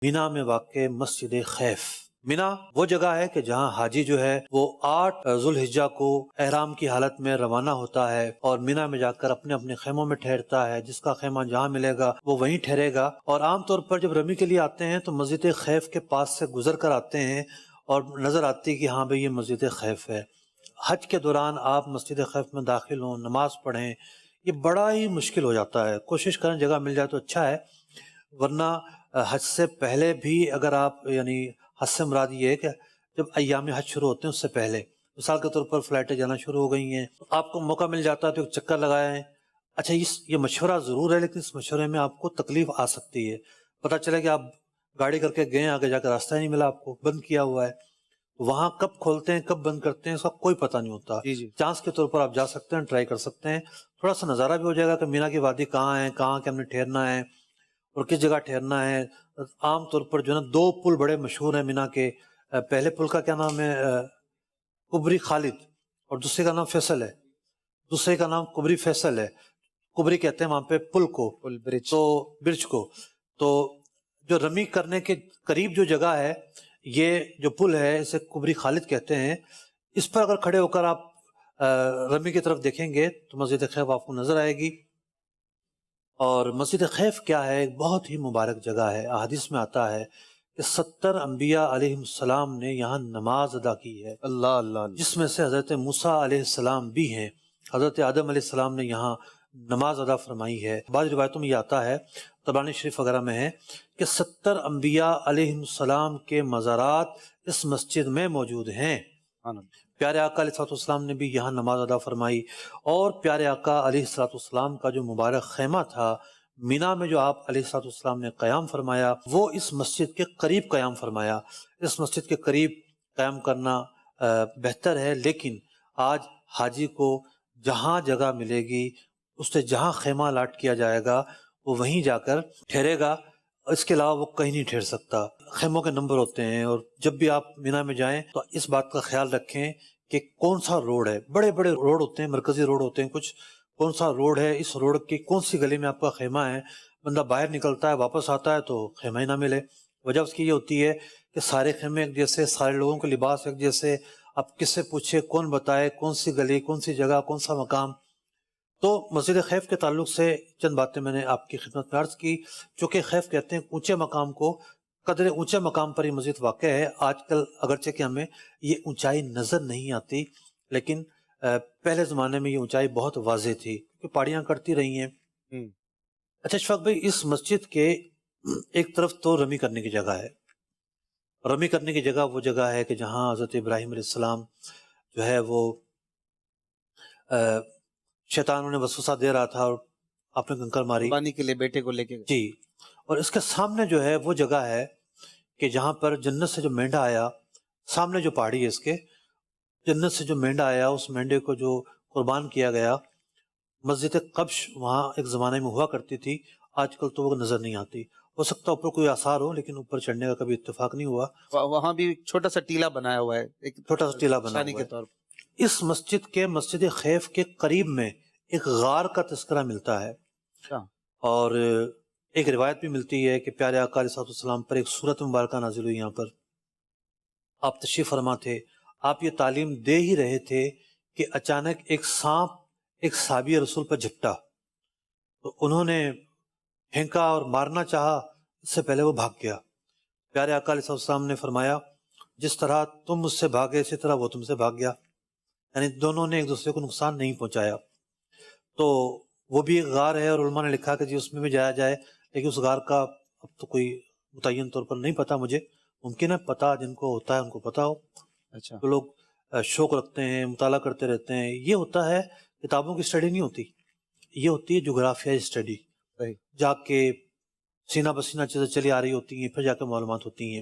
مینا میں واقع مسجد خیف۔ مینا وہ جگہ ہے کہ جہاں حاجی جو ہے وہ 8 ذوالحجہ کو احرام کی حالت میں روانہ ہوتا ہے اور مینا میں جا کر اپنے اپنے خیموں میں ٹھہرتا ہے، جس کا خیمہ جہاں ملے گا وہ وہیں ٹھہرے گا۔ اور عام طور پر جب رمی کے لیے آتے ہیں تو مسجد خیف کے پاس سے گزر کر آتے ہیں اور نظر آتی ہے کہ ہاں بھئی یہ مسجد خیف ہے۔ حج کے دوران آپ مسجد خیف میں داخل ہوں، نماز پڑھیں، یہ بڑا ہی مشکل ہو جاتا ہے۔ کوشش کریں جگہ مل جائے تو اچھا ہے، ورنہ حج سے پہلے بھی اگر آپ یعنی حج سے مراد یہ ہے کہ جب ایام حج شروع ہوتے ہیں اس سے پہلے، مثال کے طور پر فلائٹیں جانا شروع ہو گئی ہیں، تو آپ کو موقع مل جاتا ہے تو ایک چکر لگائیں۔ اچھا یہ مشورہ ضرور ہے، لیکن اس مشورے میں آپ کو تکلیف آ سکتی ہے۔ پتہ چلے کہ آپ گاڑی کر کے گئے، آگے جا کر راستہ ہی نہیں ملا، آپ کو بند کیا ہوا ہے، وہاں کب کھولتے ہیں کب بند کرتے ہیں اس کا کوئی پتہ نہیں ہوتا۔ جی چانس کے طور پر آپ جا سکتے ہیں، ٹرائی کر سکتے ہیں، تھوڑا سا نظارہ بھی ہو جائے گا کہ مینا کی وادی کہاں ہے، کہاں کہ ہم نے ٹھہرنا ہے اور کس جگہ ٹھہرنا ہے۔ عام طور پر جو ہے نا 2 پل بڑے مشہور ہیں مینا کے۔ پہلے پل کا کیا نام ہے؟ کبری خالد، اور دوسرے کا نام فیصل ہے، دوسرے کا نام کبری فیصل ہے۔ کبری کہتے ہیں وہاں پہ پل کو، پل برج، تو برج کو۔ تو جو رمی کرنے کے قریب جو جگہ ہے، یہ جو پل ہے اسے کبری خالد کہتے ہیں۔ اس پر اگر کھڑے ہو کر آپ رمی کی طرف دیکھیں گے تو مسجد خیف آپ کو نظر آئے گی۔ اور مسجد خیف کیا ہے؟ ایک بہت ہی مبارک جگہ ہے۔ احادیث میں آتا ہے کہ 70 انبیاء علیہ السلام نے یہاں نماز ادا کی ہے، اللہ اللہ، جس میں سے حضرت موسیٰ علیہ السلام بھی ہیں۔ حضرت آدم علیہ السلام نے یہاں نماز ادا فرمائی ہے۔ بعض روایتوں میں یہ آتا ہے، طبرانی شریف وغیرہ میں ہے، کہ 70 انبیاء علیہ السلام کے مزارات اس مسجد میں موجود ہیں۔ پیارے آقا علیہ السلام نے بھی یہاں نماز ادا فرمائی، اور پیارے آقا علیہ السلام کا جو مبارک خیمہ تھا مینا میں، جو آپ علیہ السلام نے قیام فرمایا، وہ اس مسجد کے قریب قیام فرمایا۔ اس مسجد کے قریب قیام کرنا بہتر ہے، لیکن آج حاجی کو جہاں جگہ ملے گی، اس سے جہاں خیمہ الاٹ کیا جائے گا وہ وہیں جا کر ٹھہرے گا، اس کے علاوہ وہ کہیں نہیں ٹھہر سکتا۔ خیموں کے نمبر ہوتے ہیں، اور جب بھی آپ مینا میں جائیں تو اس بات کا خیال رکھیں کہ کون سا روڈ ہے۔ بڑے بڑے روڈ ہوتے ہیں، مرکزی روڈ ہوتے ہیں کچھ، کون سا روڈ ہے، اس روڈ کی کون سی گلی میں آپ کا خیمہ ہے۔ بندہ باہر نکلتا ہے، واپس آتا ہے تو خیمہ ہی نہ ملے۔ وجہ اس کی یہ ہوتی ہے کہ سارے خیمے ایک جیسے، سارے لوگوں کے لباس ایک جیسے، اب کس سے پوچھے، کون بتائے کون سی گلی، کون سی جگہ، کون سا مقام۔ تو مسجد خیف کے تعلق سے چند باتیں میں نے آپ کی خدمت میں عرض کی۔ چونکہ خیف کہتے ہیں اونچے مقام کو، قدر اونچے مقام پر یہ مسجد واقع ہے۔ آج کل اگرچہ کہ ہمیں یہ اونچائی نظر نہیں آتی، لیکن پہلے زمانے میں یہ اونچائی بہت واضح تھی کیونکہ پہاڑیاں کٹتی رہی ہیں۔ اچھا اشفاق بھائی، اس مسجد کے ایک طرف تو رمی کرنے کی جگہ ہے۔ رمی کرنے کی جگہ وہ جگہ ہے کہ جہاں حضرت ابراہیم علیہ السلام جو ہے وہ شیطان انہیں وسوسہ دے رہا تھا اور آپ نے کنکر ماری قربانی کے لیے بیٹے کو لے کے جی۔ اور اس کے سامنے جو ہے وہ جگہ ہے کہ جہاں پر جنت سے جو مینڈا آیا، سامنے جو پہاڑی ہے اس کے، جنت سے جو مینڈا آیا، اس مینڈے کو جو قربان کیا گیا، مسجد قبش وہاں ایک زمانے میں ہوا کرتی تھی، آج کل تو وہ نظر نہیں آتی۔ ہو سکتا اوپر کوئی آثار ہو، لیکن اوپر چڑھنے کا کبھی اتفاق نہیں ہوا۔ وہاں بھی ایک چھوٹا سا ٹیلا بنایا ہوا ہے، ایک چھوٹا سا ٹیلا بنا ہوا کے ہے۔ طور پر اس مسجد کے مسجد خیف کے قریب میں ایک غار کا تذکرہ ملتا ہے، اور ایک روایت بھی ملتی ہے کہ پیارے آقا علیہ السلام پر ایک سورت مبارکہ نازل ہوئی۔ یہاں پر آپ تشریف فرما تھے، آپ یہ تعلیم دے ہی رہے تھے کہ اچانک ایک سانپ ایک صحابی رسول پر جھپٹا، تو انہوں نے پھینکا اور مارنا چاہا، اس سے پہلے وہ بھاگ گیا۔ پیارے آقا علیہ السلام نے فرمایا، جس طرح تم مجھ سے بھاگے اسی طرح وہ تم سے بھاگ گیا، یعنی دونوں نے ایک دوسرے کو نقصان نہیں پہنچایا۔ تو وہ بھی ایک غار ہے، اور علماء نے لکھا کہ جی اس میں بھی جایا جائے، لیکن اس غار کا اب تو کوئی متعین طور پر نہیں پتا مجھے، ممکن ہے پتا جن کو ہوتا ہے ان کو پتا ہو۔ اچھا، تو لوگ شوق رکھتے ہیں، مطالعہ کرتے رہتے ہیں۔ یہ ہوتا ہے، کتابوں کی اسٹڈی نہیں ہوتی، یہ ہوتی ہے جغرافیائی اسٹڈی، جا کے سینہ بسینہ چیزیں چلی آ رہی ہوتی ہیں، پھر جا کے معلومات ہوتی ہیں۔